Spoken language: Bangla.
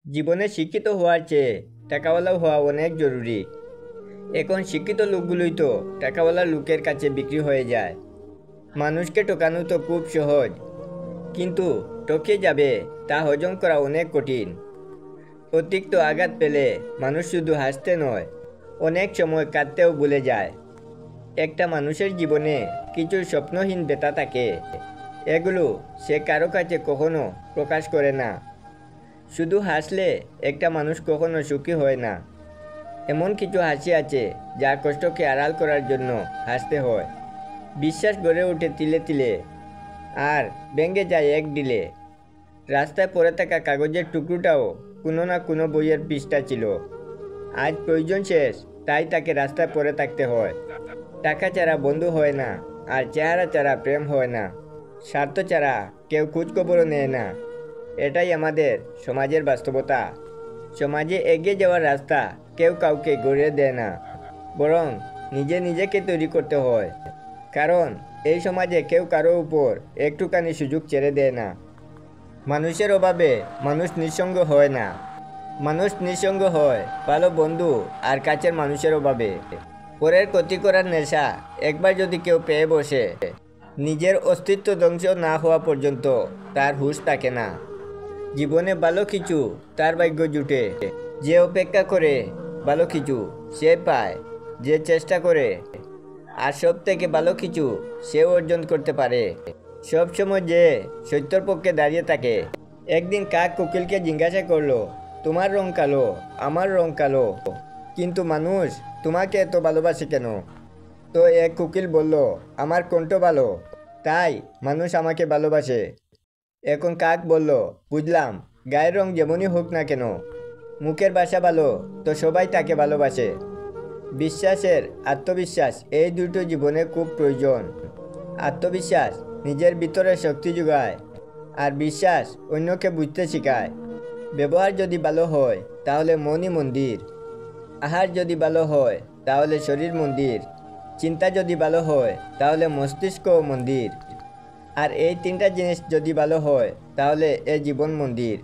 জীবনে শিক্ষিত হওয়ার চেয়ে টাকাওয়ালা হওয়া অনেক জরুরি। এখন শিক্ষিত লোকগুলোই তো টাকাওয়ালা লোকের কাছে বিক্রি হয়ে যায়। মানুষকে ঠকানো তো খুব সহজ, কিন্তু ঠকে যাবে তা হজম করা অনেক কঠিন। অতিরিক্ত আঘাত পেলে মানুষ শুধু হাসতে নয়, অনেক সময় কাঁদতেও ভুলে যায়। একটা মানুষের জীবনে কিছু স্বপ্নহীন ব্যথা থাকে, এগুলো সে কারো কাছে কখনো প্রকাশ করে না। শুধু হাসলে একটা মানুষ কখনো সুখী হয় না। এমন কিছু হাসি আছে যা কষ্টকে আড়াল করার জন্য হাসতে হয়। বিশ্বাস গড়ে ওঠে তিলে তিলে, আর ভেঙে যায় এক ঢিলে। রাস্তায় পড়ে থাকা কাগজের টুকরোটাও কোনো না কোনো বইয়ের পৃষ্ঠা ছিল। আজ প্রয়োজন শেষ, তাই তাকে রাস্তায় পড়ে থাকতে হয়। টাকা ছাড়া বন্ধু হয় না, আর চেহারা ছাড়া প্রেম হয় না। স্বার্থ ছাড়া কেউ খোঁজখবরও নেয় না। এটাই আমাদের সমাজের বাস্তবতা। সমাজে এগিয়ে যাওয়ার রাস্তা কেউ কাউকে গড়িয়ে দেয় না, বরং নিজে নিজেকে তৈরি করতে হয়। কারণ এই সমাজে কেউ কারো উপর একটুখানি সুযোগ ছেড়ে দেয় না। মানুষের অভাবে মানুষ নিঃসঙ্গ হয় না, মানুষ নিঃসঙ্গ হয় ভালো বন্ধু আর কাছের মানুষের অভাবে। পরের ক্ষতি করার নেশা একবার যদি কেউ পেয়ে বসে, নিজের অস্তিত্ব ধ্বংস না হওয়া পর্যন্ত তার হুঁশ থাকে না। জীবনে ভালো কিছু তার ভাগ্য জুটে, যে অপেক্ষা করে ভালো কিছু সে পায়, যে চেষ্টা করে, আর সব থেকে ভালো কিছু সে অর্জন করতে পারে। সবসময় যে সত্যর পক্ষে দাঁড়িয়ে থাকে। একদিন কাক কোকিলকে জিজ্ঞাসা করলো, তোমার রং কালো, আমার রং কালো, কিন্তু মানুষ তোমাকে এত ভালোবাসে কেন? তো এক কোকিল বলল, আমার কণ্ঠ ভালো, তাই মানুষ আমাকে ভালোবাসে। এখন কাক বলল, বুঝলাম, গায়ের রং যেমনই হোক না কেন, মুখের ভাষা ভালো তো সবাই তাকে ভালোবাসে। বিশ্বাসের আত্মবিশ্বাস এই দুটো জীবনে খুব প্রয়োজন। আত্মবিশ্বাস নিজের ভিতরে শক্তি যোগায়, আর বিশ্বাস অন্যকে বুঝতে শেখায়। ব্যবহার যদি ভালো হয় তাহলে মনই মন্দির, আহার যদি ভালো হয় তাহলে শরীর মন্দির, চিন্তা যদি ভালো হয় তাহলে মস্তিষ্কও মন্দির, আর এই তিনটা জিনিস যদি ভালো হয় তাহলে এ জীবন মন্দির।